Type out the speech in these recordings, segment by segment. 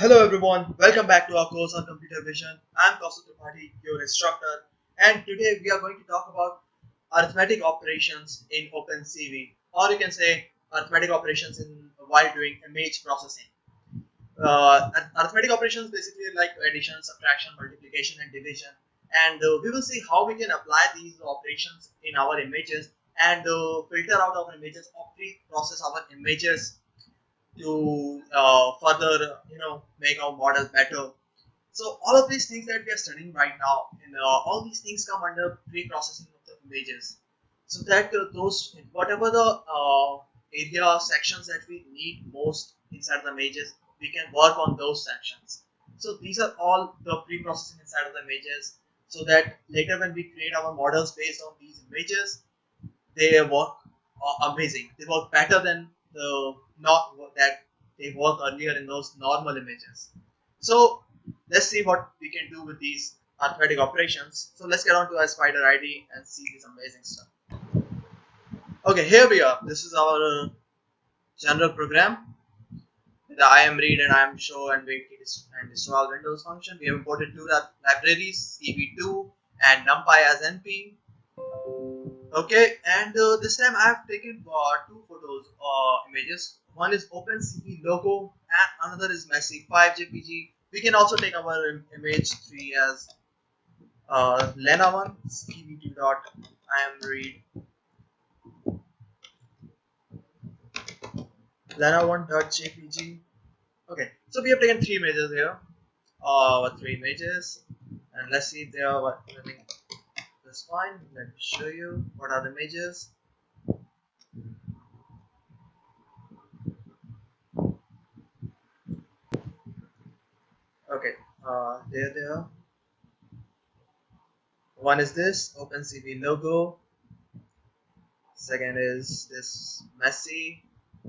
Hello everyone, welcome back to our course on computer vision. I'm Kaustav Tripathi, your instructor, and today we are going to talk about arithmetic operations in OpenCV, or you can say arithmetic operations in while doing image processing. Arithmetic operations basically like addition, subtraction, multiplication, and division, and we will see how we can apply these operations in our images and filter out our images or pre-process our images to further make our model better. So all of these things that we are studying right now, and all these things come under pre-processing of the images, so that those whatever the area sections that we need most inside the images, we can work on those sections. So these are all the pre-processing inside of the images, so that later when we create our models based on these images, they work amazing. They work better than the not that they work earlier in those normal images. So let's see what we can do with these arithmetic operations. So let's get on to our spider ID and see this amazing stuff. Okay, here we are. This is our general program. The I am read and I am show and wait and destroy Windows function. We have imported two libraries, CV2 and NumPy as NP. Okay, and this time I have taken two photos images. One is OpenCV logo and another is messy 5 JPG. We can also take our image 3 as Lena 1 CV2 dot I am read Lena 1 dot JPG. Okay, so we have taken three images here. Three images, and let's see if they are running just fine. Let me show you what are the images. Okay, there they are. One is this OpenCV logo. Second is this messy,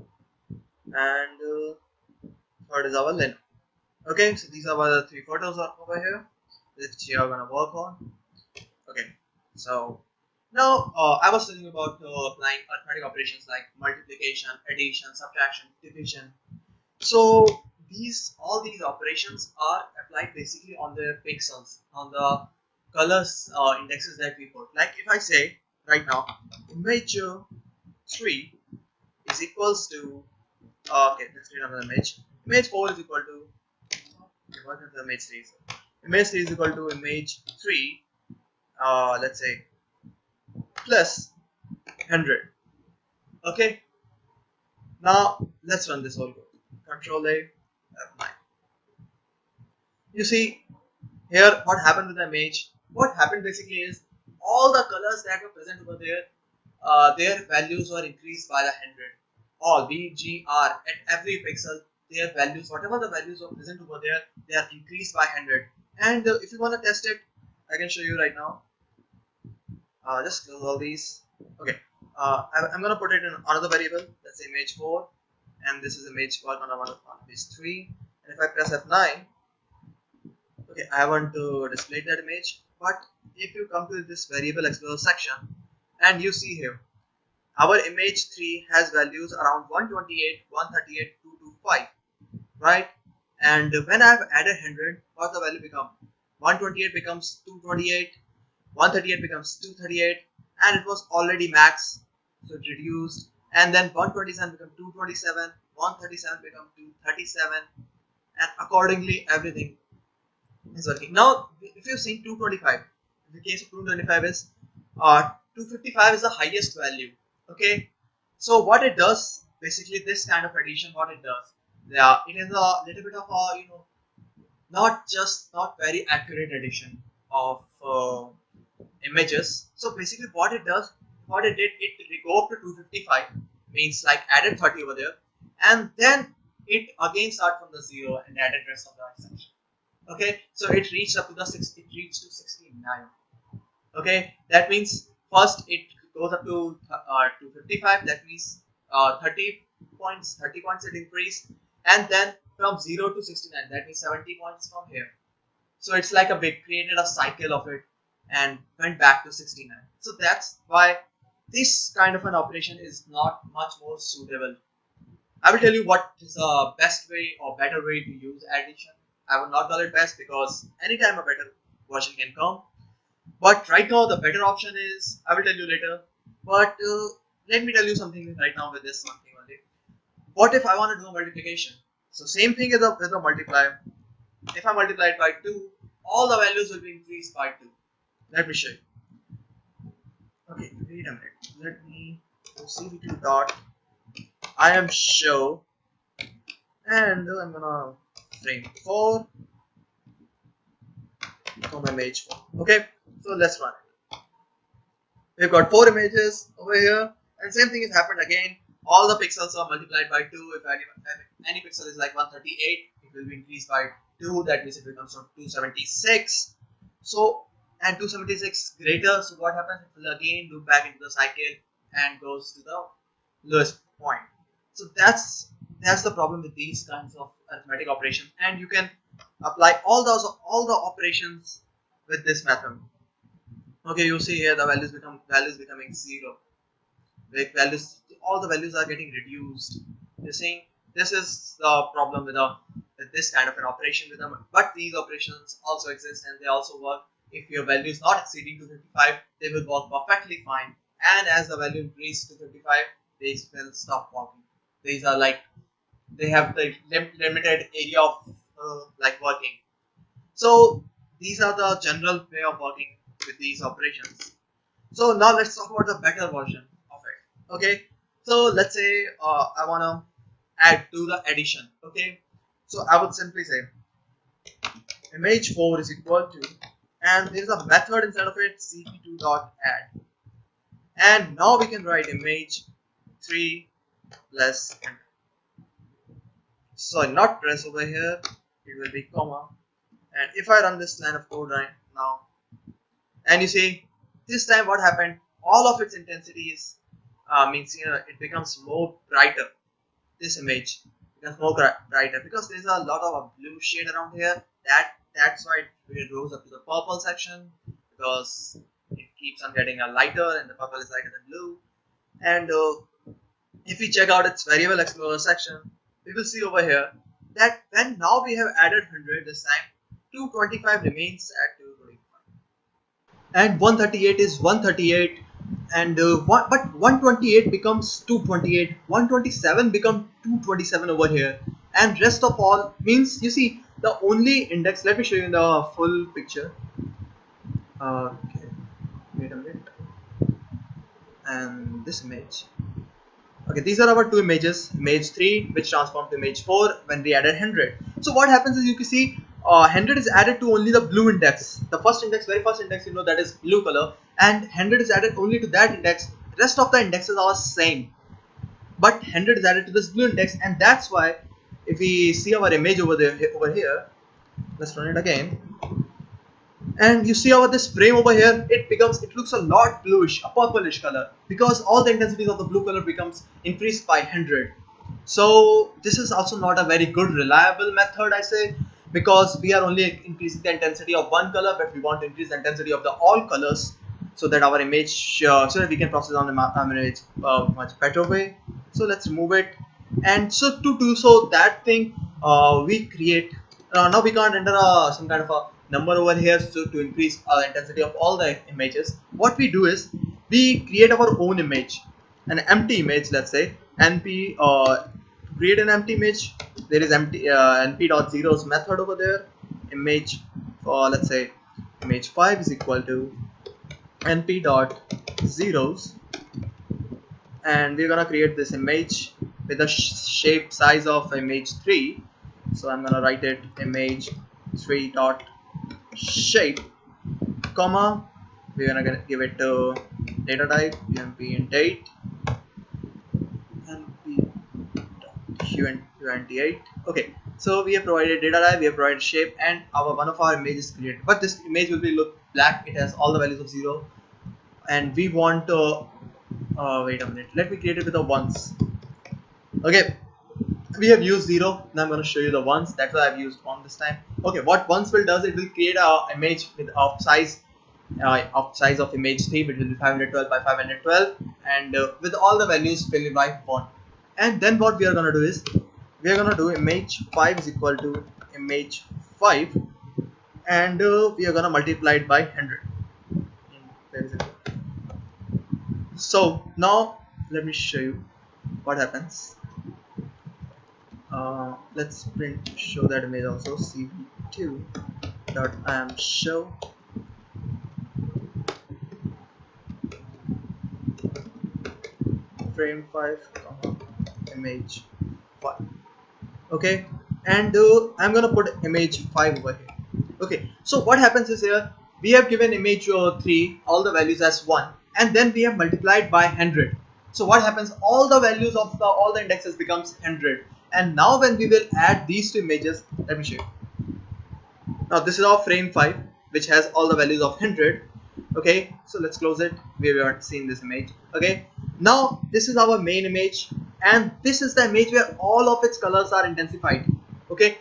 and third is our lint. Okay, so these are the three photos over here, which you are gonna work on. Okay, so now I was talking about applying arithmetic operations like multiplication, addition, subtraction, division. So all these operations are applied basically on the pixels, on the colors indexes that we put. Like if I say right now, image 3 is equals to okay, let's create another image. Image 4 is equal to what is the image 3? Image 3 is equal to image 3. Let's say plus 100. Okay. Now let's run this whole code. Control A, F9. You see here what happened with the image. What happened basically is all the colors that were present over there, their values were increased by the 100. All B, G, R at every pixel, their values, whatever the values were present over there, they are increased by 100. And if you want to test it, I can show you right now. Just close all these. Okay, I'm gonna put it in another variable. Let's say image 4, and this is image 1 on image 3. And if I press F9, okay, I want to display that image. But if you come to this variable explorer section, and you see here, our image 3 has values around 128, 138, 225, right? And when I've added 100, what the value become? 128 becomes 228, 138 becomes 238, and it was already max, so it reduced, and then 127 becomes 227, 137 becomes 237, and accordingly everything is working. Now if you've seen 225, in the case of 225 is 255 is the highest value. Okay, so what it does basically, this kind of addition, what it does, yeah, it is a little bit of a not very accurate addition of images. So basically what it does, what it did, it go up to 255, means like added 30 over there, and then it again start from the 0 and added rest of the section. Okay, so it reached up to the 60, it reached to 69. Okay, that means first it goes up to 255, that means 30 points it increased, and then from 0 to 69, that means 70 points from here. So it's like a big, created a cycle of it and went back to 69. So that's why this kind of an operation is not much more suitable. I will tell you what is the best way or better way to use addition. I would not call it best because anytime a better version can come. But right now the better option is, I will tell you later. But let me tell you something right now with this one thing only. What if I want to do a multiplication? So same thing with a multiplier. If I multiply it by 2, all the values will be increased by 2. Let me show you. Okay, wait a minute. Let me go cv2 dot I am show, and I'm gonna frame 4 from image 4. Okay, so let's run it. We've got 4 images over here, and same thing has happened again. All the pixels are multiplied by 2. If any pixel is like 138, it will be increased by 2. That means it becomes 276. So, and 276 greater. So what happens? It will again loop back into the cycle and goes to the lowest point. So that's the problem with these kinds of arithmetic operations, and you can apply all the operations with this method. Okay, you see here the values becoming 0. Like values, all the values are getting reduced. You're seeing this is the problem with this kind of an operation with them. But these operations also exist and they also work. If your value is not exceeding 255, they will work perfectly fine. And as the value increases to 55, they will stop working. These are like they have the limited area of like working. So these are the general way of working with these operations. So now let's talk about the better version of it. Okay, so let's say I want to add to the addition. Okay, so I would simply say image 4 is equal to, and there is a method inside of it, cp2 dot add, and now we can write image 3 plus, so not press over here, it will be comma, and if I run this line of code right now, and you see this time what happened, all of its intensity is means it becomes more brighter. This image becomes more brighter because there's a lot of blue shade around here. That's why it goes up to the purple section, because it keeps on getting a lighter and the purple is lighter than blue. And if we check out its variable explorer section, we will see over here that when now we have added 100 this time, 225 remains at 225. And 138 is 138, and but 128 becomes 228, 127 becomes 227 over here, and rest of all means, you see, the only index, let me show you in the full picture. Okay, wait a minute, and this image. Okay, these are our two images, image 3 which transformed to image 4 when we added 100. So what happens is, you can see 100 is added to only the blue index, the first index, very first index, that is blue color, and 100 is added only to that index. Rest of the indexes are same, but 100 is added to this blue index, and that's why if we see our image over here, let's run it again, and you see over this frame over here, it looks a lot bluish, a purplish color, because all the intensities of the blue color becomes increased by 100. So this is also not a very good reliable method, I say, because we are only increasing the intensity of one color, but we want to increase the intensity of the all colors, so that our image, so that we can process on the image much better way. So let's remove it, and so to do so that thing, we create, now we can't enter some kind of a number over here, so to increase intensity of all the images, what we do is we create our own image, an empty image, let's say np, create an empty image. There is empty np.zeros method over there, image for, let's say, image 5 is equal to np.zeros, and we're gonna create this image with a shape size of image 3. So I'm gonna write it image 3 dot shape, comma, we're gonna give it to data type ump int date, np.28. Okay, so we have provided data type, we have provided shape, and our one of our image is created, but this image will be look black, it has all the values of 0, and we want to wait a minute, let me create it with the ones. Okay, we have used 0, now I'm going to show you the ones, that's why I've used 1 this time. Okay, what ones will does, it will create a image with of size of image 3, which will be 512 by 512, and with all the values filled by 1. And then what we are gonna do is we are gonna do image 5 is equal to image 5, and we are gonna multiply it by 100. Where is it? So now let me show you what happens. Let's print show that image also. cv2 dot am show frame 5 comma image 5. Okay, and I'm gonna put image 5 over here. Okay, so what happens is here we have given image 3 all the values as 1, and then we have multiplied by 100. So what happens, all the values of all the indexes becomes 100, and now when we will add these two images, let me show you. Now this is our frame 5 which has all the values of 100. Okay, so let's close it. We have seen this image. Okay, now this is our main image, and this is the image where all of its colors are intensified. Okay,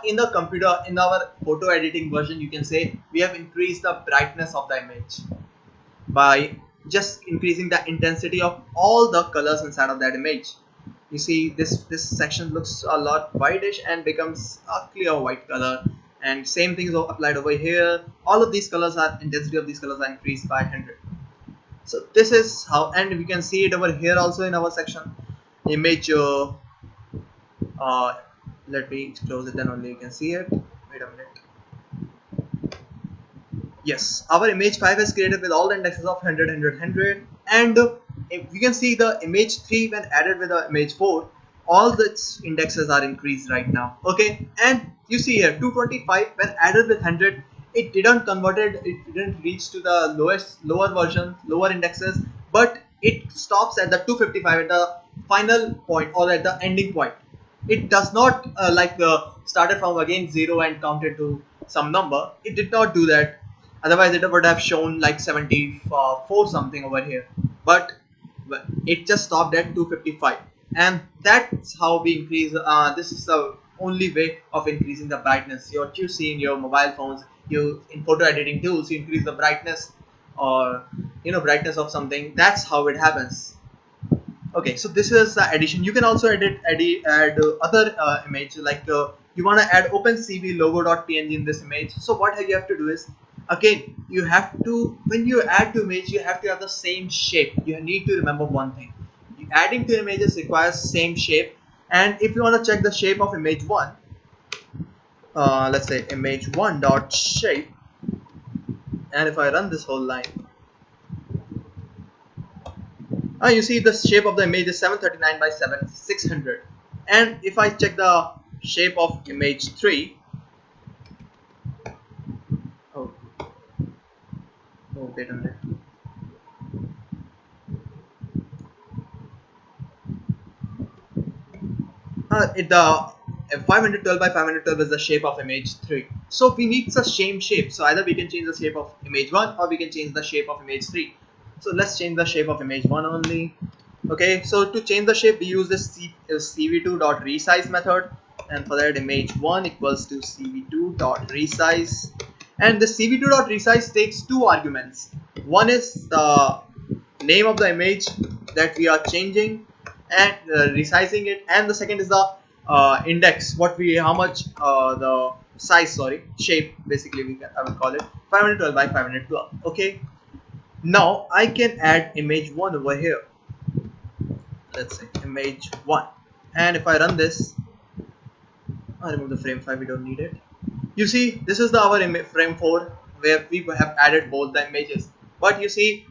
in the computer, in our photo editing version, you can say we have increased the brightness of the image by just increasing the intensity of all the colors inside of that image. You see this section looks a lot whitish and becomes a clear white color, and same thing is applied over here. All of these colors are intensity of these colors are increased by 100. So this is how, and we can see it over here also in our section image. Uh, Let me close it, then only you can see it. Wait a minute. Yes, our image 5 is created with all the indexes of 100, 100, 100, and if we can see the image 3 when added with the image 4, all the indexes are increased right now. Okay, and you see here 225 when added with 100, it didn't converted, it didn't reach to the lower version, lower indexes, but it stops at the 255 at the final point or at the ending point. It does not started from again 0 and counted to some number. It did not do that. Otherwise it would have shown like 74 something over here, but it just stopped at 255, and that's how we increase. This is the only way of increasing the brightness. What you see in your mobile phones, you in photo editing tools, you increase the brightness, or brightness of something. That's how it happens. Okay, so this is the addition. You can also add other image, like you want to add OpenCV logo.png in this image. So what you have to do is, again, you have to, when you add to image, you have to have the same shape. You need to remember one thing: adding to images requires same shape. And if you want to check the shape of image 1, let's say image 1 dot shape, and if I run this whole line, you see the shape of the image is 739 by 600. And if I check the shape of image 3, oh wait a minute, the 512 by 512 is the shape of image 3. So we need the same shape. So either we can change the shape of image 1 or we can change the shape of image 3. So let's change the shape of image 1 only. Okay, so to change the shape we use this cv2.resize method, and for that image 1 equals to cv2.resize, and the cv2.resize takes two arguments. One is the name of the image that we are changing and resizing it, and the second is the index, how much the size, shape, basically I will call it 512 by 512. Okay, now I can add image 1 over here. Let's say image 1, and if I run this, I remove the frame 5, we don't need it. You see, this is our frame 4 where we have added both the images, but you see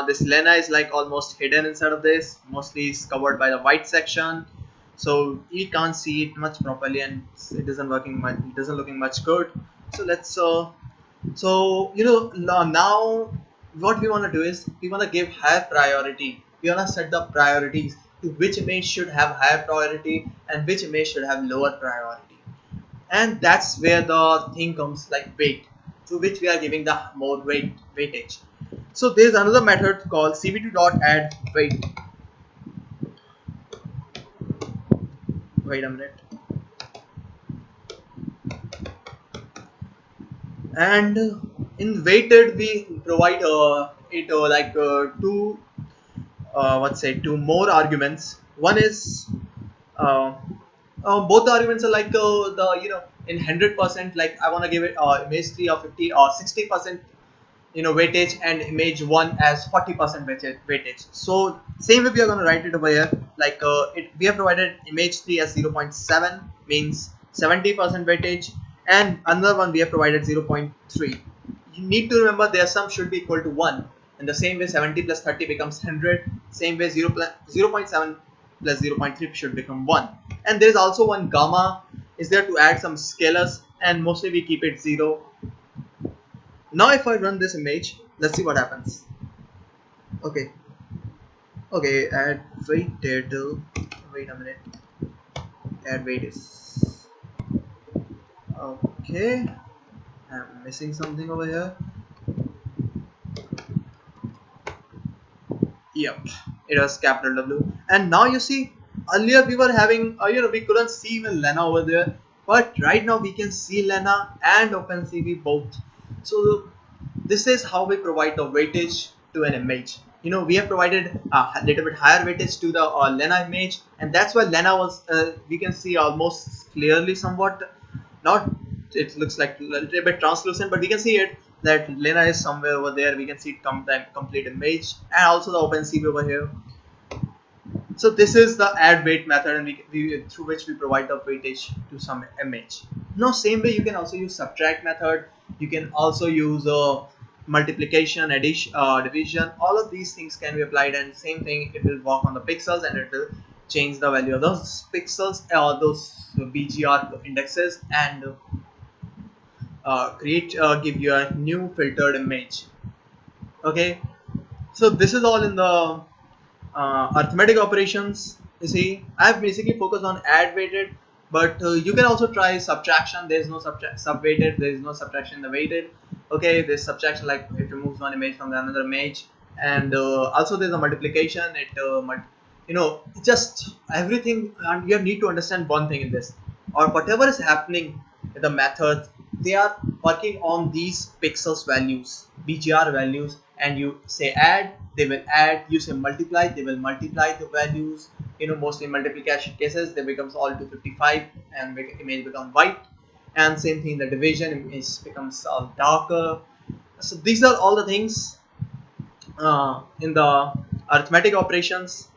this Lena is like almost hidden inside of this, mostly is covered by the white section, so you can't see it much properly, and it isn't working much, it doesn't looking much good. So let's now what we want to do is we want to give higher priority. We want to set the priorities to which image should have higher priority and which image should have lower priority, and that's where the thing comes, like weight, to which we are giving the more weightage. So there is another method called cv2.add_weight. Wait a minute. And in weighted we provide two more arguments. One is both the arguments are like the in 100%, like I want to give it image 3 or 50 or 60% weightage, and image 1 as 40% weightage. So same way we are going to write it over here, like we have provided image 3 as 0.7, means 70% weightage, and another one we have provided 0.3. You need to remember their sum should be equal to 1. In the same way 70 plus 30 becomes 100, same way 0.7 plus 0.3 should become 1. And there is also one gamma is there to add some scalars, and mostly we keep it 0. Now if I run this image, let's see what happens. Okay, add weight title. Wait a minute. Add weight is okay. I'm missing something over here. Yep, it was capital W. And now you see, earlier we were having, we couldn't see even Lena over there, but right now we can see Lena and OpenCV both. So this is how we provide the weightage to an image. We have provided a little bit higher weightage to the Lena image, and that's why Lena was, we can see almost clearly somewhat, not, it looks like a little bit translucent, but we can see it that Lena is somewhere over there. We can see the complete image, and also the OpenCV over here. So this is the add weight method, and we through which we provide the weightage to some image. Now same way you can also use subtract method. You can also use multiplication, addition, division. All of these things can be applied, and same thing, it will work on the pixels, and it will change the value of those pixels or those BGR indexes, and give you a new filtered image. Okay, so this is all in the arithmetic operations. You see, I have basically focused on add weighted, but you can also try subtraction. There is no sub weighted, there is no subtraction in the weighted. Okay, there's subtraction, like it removes one image from the another image, and also there's a multiplication. Just everything, and you need to understand one thing in this, or whatever is happening in the methods, they are working on these pixels values, BGR values, and you say add, they will add. You say multiply, they will multiply the values. Mostly multiplication cases, they becomes all 255, and image become white. And same thing, the division image becomes all darker. So these are all the things in the arithmetic operations.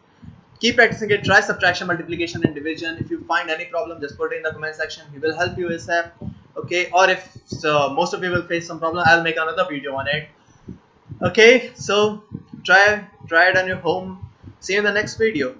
Keep practicing it. Try subtraction, multiplication, and division. If you find any problem, just put it in the comment section. We will help you ASAP. Okay, or if most of you will face some problem, I'll make another video on it. Okay, so try it on your home. See you in the next video.